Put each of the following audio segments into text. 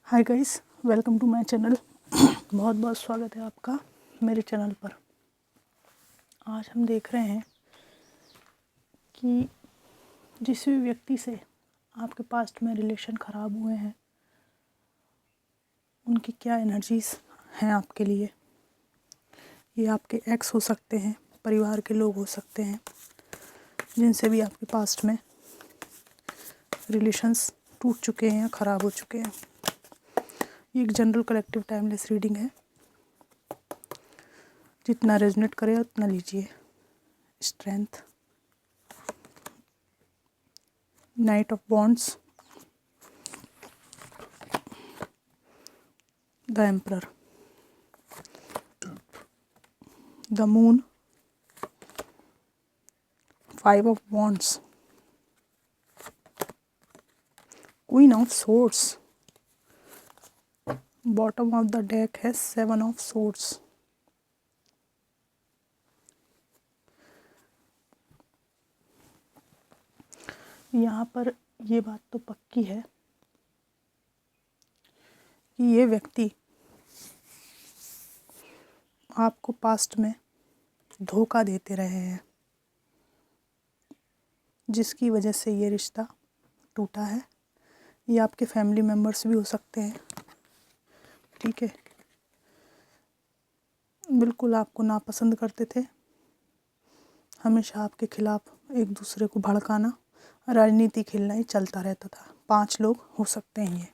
Hi guys, welcome to my channel. बहुत बहुत स्वागत है आपका मेरे चैनल पर। आज हम देख रहे हैं कि जिस भी व्यक्ति से आपके पास्ट में रिलेशन ख़राब हुए हैं उनकी क्या एनर्जीज़ हैं आपके लिए। ये आपके एक्स हो सकते हैं, परिवार के लोग हो सकते हैं, जिनसे भी आपके पास्ट में रिलेशंस टूट चुके हैं या ख़राब हो चुके हैं। ये एक जनरल कलेक्टिव टाइमलेस रीडिंग है। जितना रेजोनेट करे उतना लीजिए। Strength, night of wands, the emperor, the moon, five of wands, queen of swords, bottom of the deck है सेवन ऑफ सोर्ड्स। यहाँ पर ये बात तो पक्की है कि ये व्यक्ति आपको पास्ट में धोखा देते रहे हैं, जिसकी वजह से ये रिश्ता टूटा है। ये आपके फैमिली मेम्बर्स भी हो सकते हैं, ठीक है। बिल्कुल आपको नापसंद करते थे, हमेशा आपके खिलाफ एक दूसरे को भड़काना, राजनीति खेलना ही चलता रहता था। 5 लोग हो सकते हैं ये।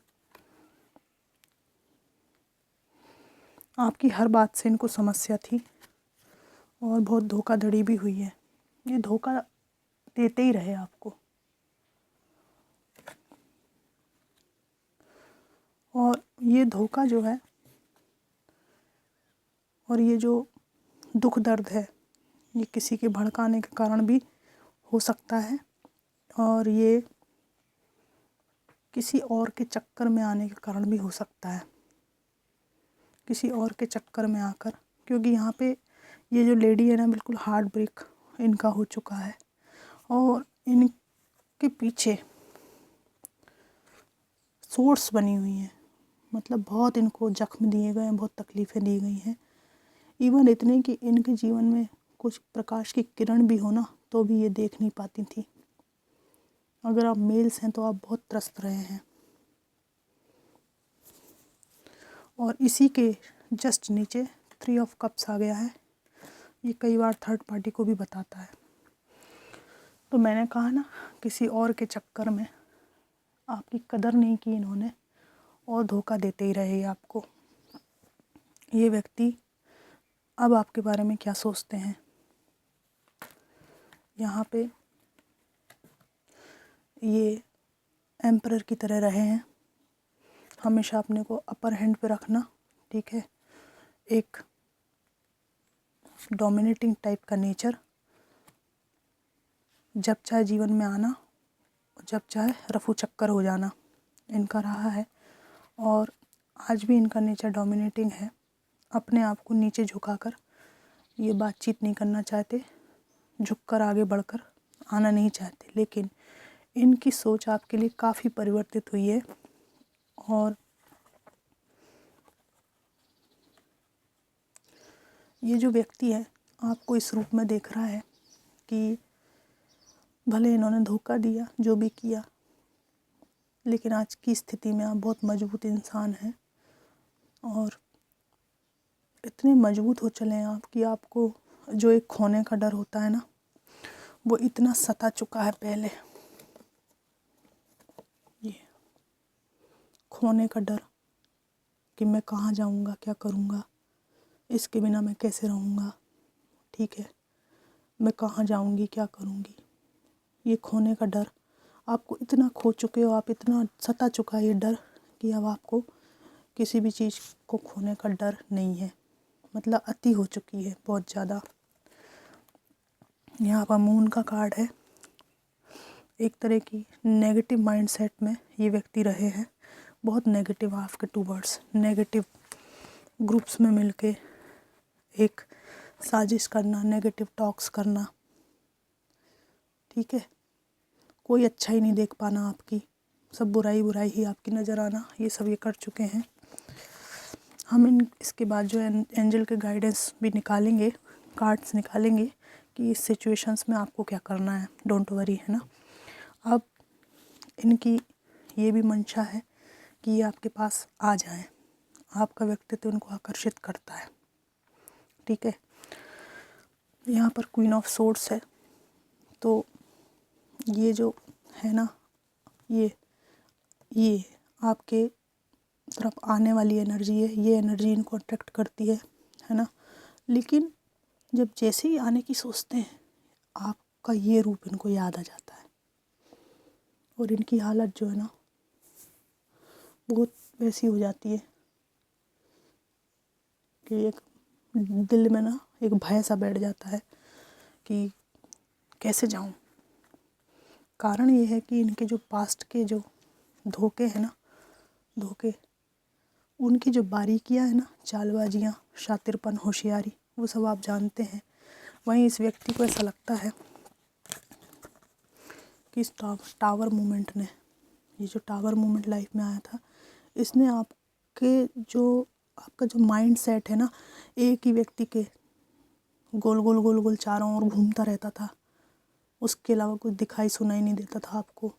आपकी हर बात से इनको समस्या थी और बहुत धोखाधड़ी भी हुई है। ये धोखा देते ही रहे आपको, और ये धोखा जो है और ये जो दुख दर्द है, ये किसी के भड़काने के कारण भी हो सकता है, और ये किसी और के चक्कर में आने के कारण भी हो सकता है। किसी और के चक्कर में आकर, क्योंकि यहाँ पे ये जो लेडी है ना, बिल्कुल हार्ट ब्रेक इनका हो चुका है, और इनके पीछे सोर्स बनी हुई हैं। मतलब बहुत इनको जख्म दिए गए हैं, बहुत तकलीफ़ें दी गई हैं। इवन इतने कि इनके जीवन में कुछ प्रकाश की किरण भी हो ना, तो भी ये देख नहीं पाती थी। अगर आप मेल्स हैं तो आप बहुत त्रस्त रहे हैं, और इसी के जस्ट नीचे 3 ऑफ कप्स आ गया है। ये कई बार थर्ड पार्टी को भी बताता है। तो मैंने कहा ना, किसी और के चक्कर में आपकी कदर नहीं की इन्होंने, और धोखा देते ही रहे आपको। ये व्यक्ति अब आपके बारे में क्या सोचते हैं, यहाँ पे ये एम्परर की तरह रहे हैं। हमेशा अपने को अपर हैंड पे रखना, ठीक है। एक डोमिनेटिंग टाइप का नेचर, जब चाहे जीवन में आना, जब चाहे रफू चक्कर हो जाना, इनका रहा है। और आज भी इनका नेचर डोमिनेटिंग है। अपने आप को नीचे झुकाकर ये बातचीत नहीं करना चाहते, झुककर आगे बढ़कर आना नहीं चाहते। लेकिन इनकी सोच आपके लिए काफ़ी परिवर्तित हुई है, और ये जो व्यक्ति है आपको इस रूप में देख रहा है कि भले इन्होंने धोखा दिया, जो भी किया, लेकिन आज की स्थिति में आप बहुत मजबूत इंसान हैं, और इतने मजबूत हो चले हैं आप कि आपको जो एक खोने का डर होता है ना, वो इतना सता चुका है पहले। ये खोने का डर कि मैं कहाँ जाऊँगा, क्या करूँगा, इसके बिना मैं कैसे रहूँगा, ठीक है, मैं कहाँ जाऊँगी, क्या करूँगी। ये खोने का डर, आपको इतना खो चुके हो, आप इतना सता चुका है ये डर कि अब आपको किसी भी चीज़ को खोने का डर नहीं है। मतलब अति हो चुकी है बहुत ज़्यादा। यहाँ पर मून का कार्ड है। एक तरह की नेगेटिव माइंडसेट में ये व्यक्ति रहे हैं, बहुत नेगेटिव आपके टूवर्ड्स, नेगेटिव ग्रुप्स में मिलके एक साजिश करना, नेगेटिव टॉक्स करना, ठीक है। कोई अच्छा ही नहीं देख पाना आपकी, सब बुराई बुराई ही आपकी नज़र आना, ये सब ये कर चुके हैं। हम इसके बाद जो एंजल के गाइडेंस भी निकालेंगे, कार्ड्स निकालेंगे कि इस सिचुएशंस में आपको क्या करना है। डोंट वरी, है ना। अब इनकी ये भी मंशा है कि ये आपके पास आ जाएं, आपका व्यक्तित्व इनको आकर्षित करता है, ठीक है। यहाँ पर क्वीन ऑफ सोर्ड्स है, तो ये जो है ना, ये आपके तरफ आने वाली एनर्जी है, ये एनर्जी इनको अट्रैक्ट करती है ना। लेकिन जब जैसे ही आने की सोचते हैं, आपका ये रूप इनको याद आ जाता है और इनकी हालत जो है ना बहुत वैसी हो जाती है कि एक दिल में ना एक भय सा बैठ जाता है कि कैसे जाऊं। कारण ये है कि इनके जो पास्ट के जो धोखे हैं ना, उनकी जो बारीकियां है ना, चालबाजियां, शातिरपन, होशियारी, वो सब आप जानते हैं। वहीं इस व्यक्ति को ऐसा लगता है कि इस टावर मूवमेंट ने, ये जो टावर मूवमेंट लाइफ में आया था, इसने आपका जो माइंड सेट है ना, एक ही व्यक्ति के गोल गोल गोल गोल चारों ओर घूमता रहता था, उसके अलावा कुछ दिखाई सुनाई नहीं देता था आपको।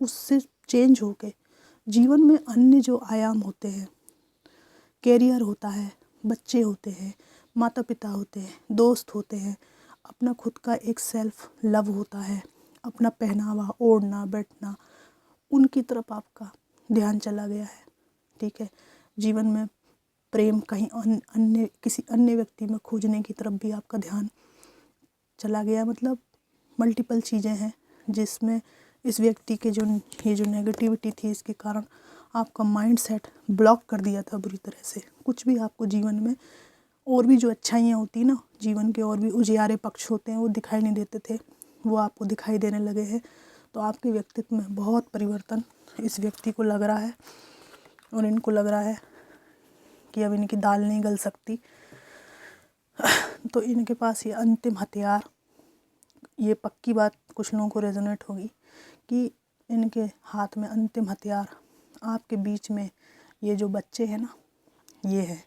उससे चेंज होके जीवन में अन्य जो आयाम होते हैं, कैरियर होता है, बच्चे होते हैं, माता पिता होते हैं, दोस्त होते हैं, अपना खुद का एक सेल्फ लव होता है, अपना पहनावा, ओढ़ना, बैठना, उनकी तरफ आपका ध्यान चला गया है, ठीक है। जीवन में प्रेम कहीं किसी अन्य व्यक्ति में खोजने की तरफ भी आपका ध्यान चला गया। मतलब मल्टीपल चीज़ें हैं जिसमें इस व्यक्ति के ये जो नेगेटिविटी थी, इसके कारण आपका माइंड सेट ब्लॉक कर दिया था बुरी तरह से। कुछ भी आपको जीवन में और भी जो अच्छाइयाँ होती ना, जीवन के और भी उजियारे पक्ष होते हैं, वो दिखाई नहीं देते थे, वो आपको दिखाई देने लगे हैं। तो आपके व्यक्तित्व में बहुत परिवर्तन इस व्यक्ति को लग रहा है और इनको लग रहा है कि अब इनकी दाल नहीं गल सकती। तो इनके पास ये अंतिम हथियार, ये पक्की बात कुछ लोगों को रेजोनेट होगी कि इनके हाथ में अंतिम हथियार आपके बीच में ये जो बच्चे हैं ना, ये है।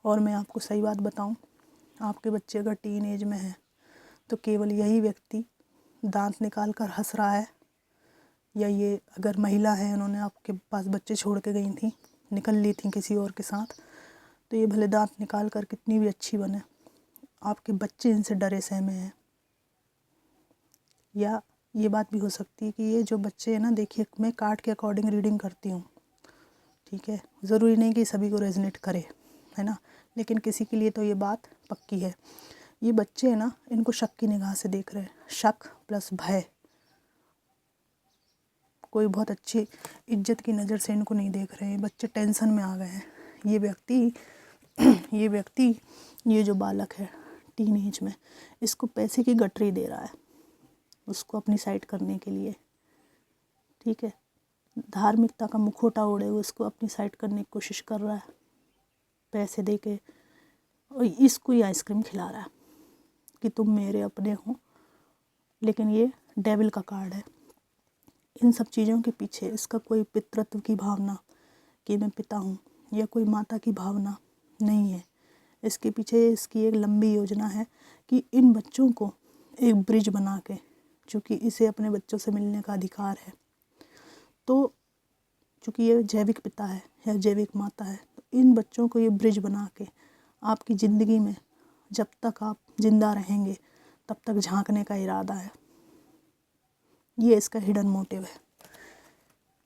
और मैं आपको सही बात बताऊं, आपके बच्चे अगर टीन एज में है तो केवल यही व्यक्ति दांत निकाल कर हंस रहा है, या ये अगर महिला है, उन्होंने आपके पास बच्चे छोड़ के गई थी, निकल ली थी किसी और के साथ, तो ये भले दांत निकाल कर कितनी भी अच्छी बने, आपके बच्चे इनसे डरे सहमे हैं। या ये बात भी हो सकती है कि ये जो बच्चे हैं ना, देखिए मैं कार्ड के अकॉर्डिंग रीडिंग करती हूँ, ठीक है, ज़रूरी नहीं कि सभी को रेजोनेट करे, है ना, लेकिन किसी के लिए तो ये बात पक्की है। ये बच्चे हैं ना, इनको शक की निगाह से देख रहे हैं, शक प्लस भय। कोई बहुत अच्छी इज्जत की नज़र से इनको नहीं देख रहे हैं, बच्चे टेंशन में आ गए हैं। ये व्यक्ति ये जो बालक है टीन एज में, इसको पैसे की गठरी दे रहा है उसको अपनी साइड करने के लिए, ठीक है। धार्मिकता का मुखौटा ओढ़े हुए उसको अपनी साइड करने की कोशिश कर रहा है, पैसे दे के, और इसको ये आइसक्रीम खिला रहा है कि तुम मेरे अपने हो। लेकिन ये डेविल का कार्ड है। इन सब चीज़ों के पीछे इसका कोई पितृत्व की भावना कि मैं पिता हूँ, या कोई माता की भावना नहीं है। इसके पीछे इसकी एक लंबी योजना है कि इन बच्चों को एक ब्रिज बना के, चूँकि इसे अपने बच्चों से मिलने का अधिकार है, तो चूँकि ये जैविक पिता है या जैविक माता है, तो इन बच्चों को ये ब्रिज बना के आपकी ज़िंदगी में जब तक आप जिंदा रहेंगे तब तक झांकने का इरादा है। ये इसका हिडन मोटिव है,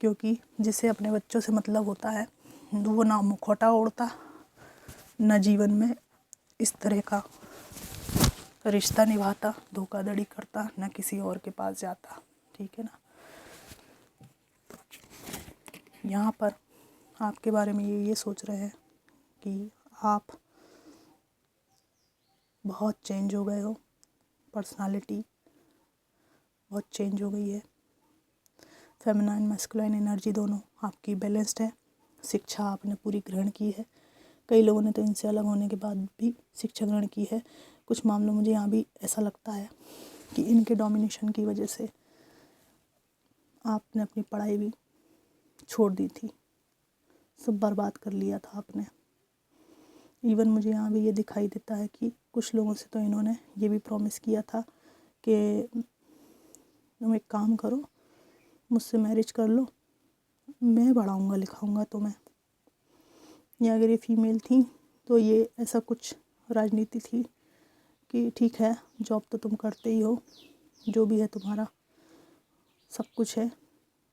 क्योंकि जिसे अपने बच्चों से मतलब होता है वो ना मुखौटा ओढ़ता, न जीवन में इस तरह का रिश्ता निभाता, धोखाधड़ी करता, न किसी और के पास जाता, ठीक है ना। यहाँ पर आपके बारे में ये सोच रहे हैं कि आप बहुत चेंज हो गए हो, पर्सनालिटी बहुत चेंज हो गई है, फेमिनाइन मैस्कुलाइन एनर्जी दोनों आपकी बैलेंस्ड है, शिक्षा आपने पूरी ग्रहण की है। कई लोगों ने तो इनसे अलग होने के बाद भी शिक्षा ग्रहण की है। कुछ मामलों मुझे यहाँ भी ऐसा लगता है कि इनके डोमिनेशन की वजह से आपने अपनी पढ़ाई भी छोड़ दी थी, सब बर्बाद कर लिया था आपने। इवन मुझे यहाँ भी ये दिखाई देता है कि कुछ लोगों से तो इन्होंने ये भी प्रॉमिस किया था कि तुम एक काम करो, मुझसे मैरिज कर लो, मैं पढ़ाऊँगा लिखाऊँगा तुम्हें। या अगर ये फीमेल थी तो ये ऐसा कुछ राजनीति थी कि ठीक है, जॉब तो तुम करते ही हो, जो भी है तुम्हारा सब कुछ है,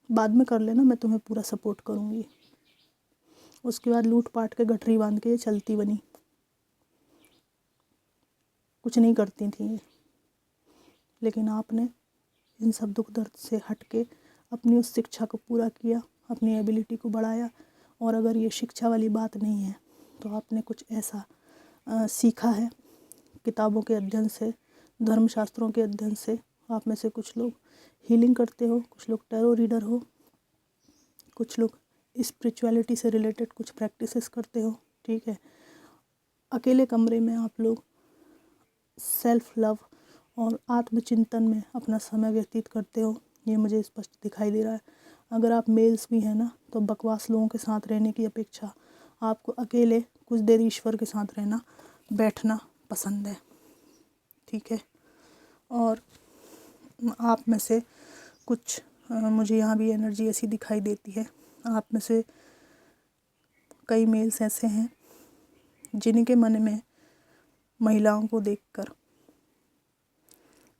बाद में कर लेना, मैं तुम्हें पूरा सपोर्ट करूँगी। उसके बाद लूट पाट के गठरी बांध के ये चलती बनी, कुछ नहीं करती थी ये। लेकिन आपने इन सब दुख दर्द से हट के अपनी उस शिक्षा को पूरा किया, अपनी एबिलिटी को बढ़ाया। और अगर ये शिक्षा वाली बात नहीं है तो आपने कुछ ऐसा सीखा है किताबों के अध्ययन से, धर्मशास्त्रों के अध्ययन से। आप में से कुछ लोग हीलिंग करते हो, कुछ लोग टैरो रीडर हो, कुछ लोग स्पिरिचुअलिटी से रिलेटेड कुछ प्रैक्टिसेस करते हो, ठीक है। अकेले कमरे में आप लोग सेल्फ लव और आत्मचिंतन में अपना समय व्यतीत करते हो, ये मुझे स्पष्ट दिखाई दे रहा है। अगर आप मेल्स भी हैं ना, तो बकवास लोगों के साथ रहने की अपेक्षा आपको अकेले कुछ देर ईश्वर के साथ रहना, बैठना पसंद है, ठीक है। और आप में से कुछ मुझे यहाँ भी एनर्जी ऐसी दिखाई देती है, आप में से कई मेल्स ऐसे हैं जिनके मन में महिलाओं को देखकर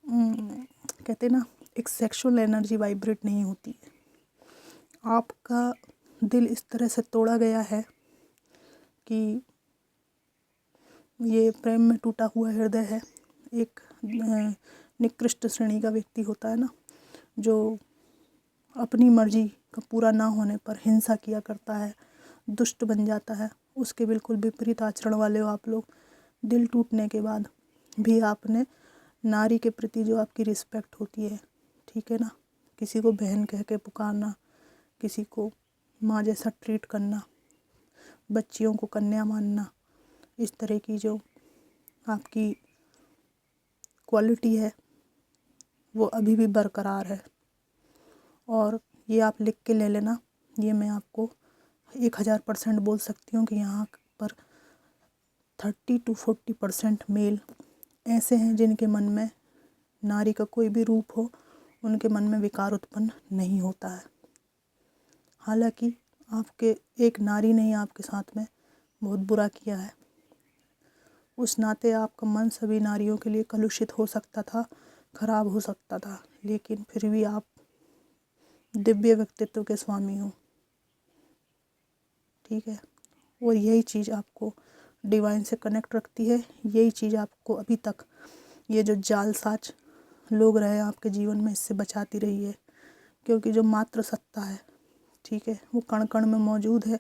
कहते ना, एक सेक्सुअल एनर्जी वाइब्रेट नहीं होती है। आपका दिल इस तरह से तोड़ा गया है कि ये प्रेम में टूटा हुआ हृदय है। एक निकृष्ट श्रेणी का व्यक्ति होता है ना, जो अपनी मर्जी का पूरा ना होने पर हिंसा किया करता है, दुष्ट बन जाता है, उसके बिल्कुल विपरीत आचरण वाले हो आप लोग। दिल टूटने के बाद भी आपने नारी के प्रति जो आपकी रिस्पेक्ट होती है, ठीक है ना, किसी को बहन कह के पुकारना, किसी को माँ जैसा ट्रीट करना, बच्चियों को कन्या मानना, इस तरह की जो आपकी क्वालिटी है वो अभी भी बरकरार है। और ये आप लिख के ले लेना, ये मैं आपको 1000% बोल सकती हूँ कि यहाँ पर 30 to 40% मेल ऐसे हैं जिनके मन में नारी का कोई भी रूप हो, उनके मन में विकार उत्पन्न नहीं होता है। हालांकि आपके एक नारी ने ही आपके साथ में बहुत बुरा किया है, उस नाते आपका मन सभी नारियों के लिए कलुषित हो सकता था, खराब हो सकता था, लेकिन फिर भी आप दिव्य व्यक्तित्व के स्वामी हो, ठीक है। और यही चीज़ आपको डिवाइन से कनेक्ट रखती है, यही चीज़ आपको अभी तक ये जो जालसाज लोग रहे आपके जीवन में, इससे बचाती रही है। क्योंकि जो मात्र सत्ता है, ठीक है, वो कण कण में मौजूद है,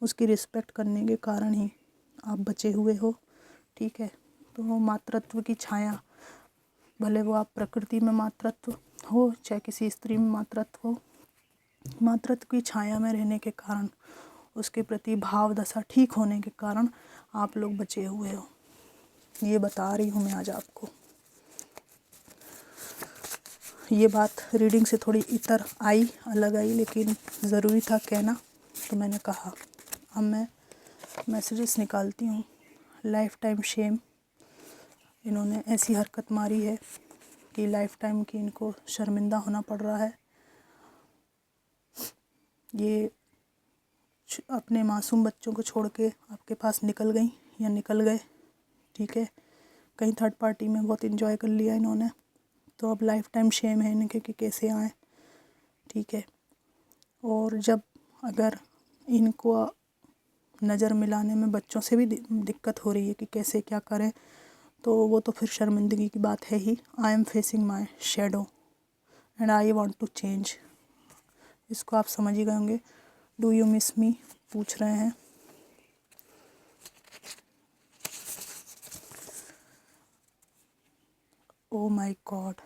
उसकी रिस्पेक्ट करने के कारण ही आप बचे हुए हो, ठीक है। तो मातृत्व की छाया, भले वो आप प्रकृति में मातृत्व हो चाहे किसी स्त्री में मातृत्व हो, मातृत्व की छाया में रहने के कारण, उसके प्रति भाव दशा ठीक होने के कारण आप लोग बचे हुए हो। ये बता रही हूँ मैं आज आपको। ये बात रीडिंग से थोड़ी इतर आई, अलग आई, लेकिन ज़रूरी था कहना, तो मैंने कहा। अब मैं मैसेजेस निकालती हूँ। लाइफ टाइम शेम, इन्होंने ऐसी हरकत मारी है कि लाइफ टाइम की इनको शर्मिंदा होना पड़ रहा है। ये अपने मासूम बच्चों को छोड़ के आपके पास निकल गई या निकल गए, ठीक है। कहीं थर्ड पार्टी में बहुत इन्जॉय कर लिया इन्होंने, तो अब लाइफ टाइम शेम है इनके कि कैसे आए, ठीक है। और जब अगर इनको नज़र मिलाने में बच्चों से भी दिक्कत हो रही है कि कैसे क्या करें, तो वो तो फिर शर्मिंदगी की बात है ही। I am facing my shadow and I want to change. इसको आप समझ ही गए होंगे। डू यू मिस मी पूछ रहे हैं। ओ माय गॉड,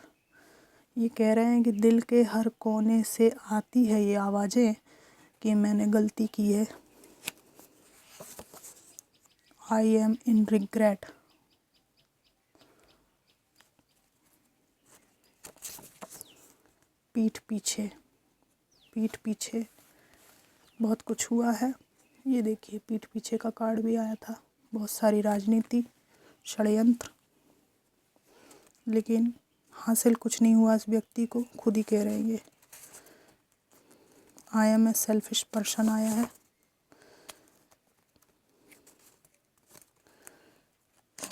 ये कह रहे हैं कि दिल के हर कोने से आती है ये आवाज़ें कि मैंने गलती की है। I am in regret. पीठ पीछे बहुत कुछ हुआ है। ये देखिए पीठ पीछे का कार्ड भी आया था, बहुत सारी राजनीति, षड्यंत्र, लेकिन हासिल कुछ नहीं हुआ इस व्यक्ति को, खुद ही कह रहे हैं ये। I am a selfish person आया है।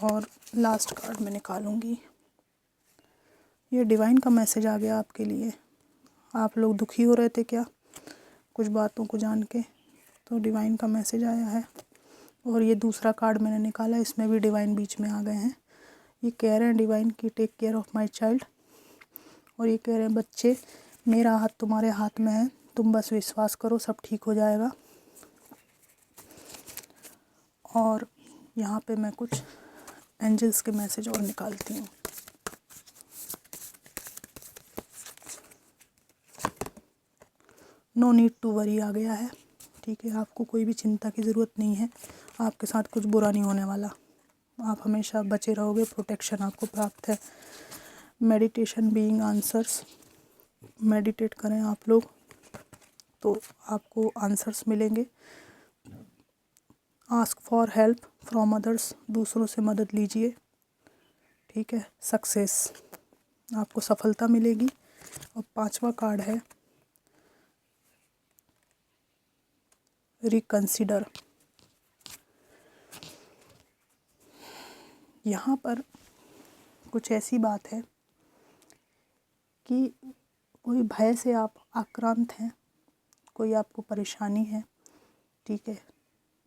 और लास्ट कार्ड मैं निकालूंगी। ये डिवाइन का मैसेज आ गया आपके लिए। आप लोग दुखी हो रहे थे क्या कुछ बातों को जान के, तो डिवाइन का मैसेज आया है। और ये दूसरा कार्ड मैंने निकाला, इसमें भी डिवाइन बीच में आ गए हैं। ये कह रहे हैं डिवाइन की take care of my child. और ये कह रहे हैं बच्चे, मेरा हाथ तुम्हारे हाथ में है, तुम बस विश्वास करो, सब ठीक हो जाएगा। और यहाँ पे मैं कुछ एंजल्स के मैसेज और निकालती हूँ। नो नीड टू वरी आ गया है, ठीक है। आपको कोई भी चिंता की ज़रूरत नहीं है, आपके साथ कुछ बुरा नहीं होने वाला, आप हमेशा बचे रहोगे, प्रोटेक्शन आपको प्राप्त है। मेडिटेशन बीइंग आंसर्स, मेडिटेट करें आप लोग तो आपको आंसर्स मिलेंगे। Ask for help from others, दूसरों से मदद लीजिए, ठीक है। सक्सेस, आपको सफलता मिलेगी। और 5वां कार्ड है रिकंसिडर। यहाँ पर कुछ ऐसी बात है कि कोई भय से आप आक्रांत हैं, कोई आपको परेशानी है, ठीक है।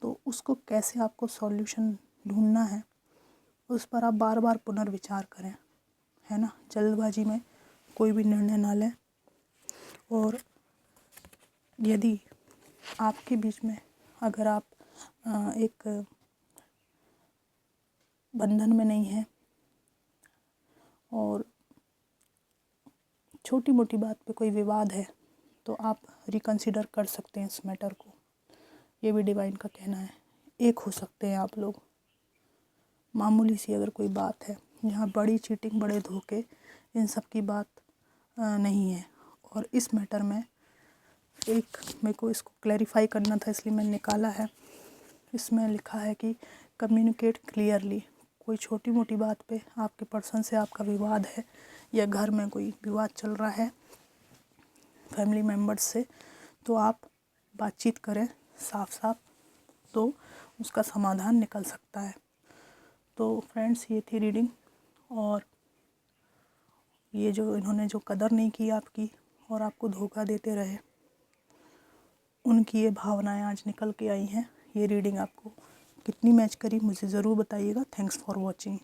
तो उसको कैसे आपको सॉल्यूशन ढूंढना है, उस पर आप बार बार पुनर्विचार करें, है ना। जल्दबाजी में कोई भी निर्णय ना लें। और यदि आपके बीच में अगर आप एक बंधन में नहीं हैं और छोटी मोटी बात पे कोई विवाद है, तो आप रिकंसिडर कर सकते हैं इस मैटर को। ये भी डिवाइन का कहना है। एक हो सकते हैं आप लोग। मामूली सी अगर कोई बात है, जहाँ बड़ी चीटिंग, बड़े धोखे, इन सब की बात नहीं है। और इस मैटर में एक मेरे को इसको क्लैरिफाई करना था, इसलिए मैंने निकाला है। इसमें लिखा है कि कम्युनिकेट क्लियरली। कोई छोटी मोटी बात पे आपके पर्सन से आपका विवाद है, या घर में कोई विवाद चल रहा है फैमिली मेम्बर्स से, तो आप बातचीत करें साफ साफ, तो उसका समाधान निकल सकता है। तो फ्रेंड्स, ये थी रीडिंग। और ये जो इन्होंने जो कदर नहीं की आपकी और आपको धोखा देते रहे, उनकी ये भावनाएं आज निकल के आई हैं। ये रीडिंग आपको कितनी मैच करी मुझे ज़रूर बताइएगा। Thanks for watching.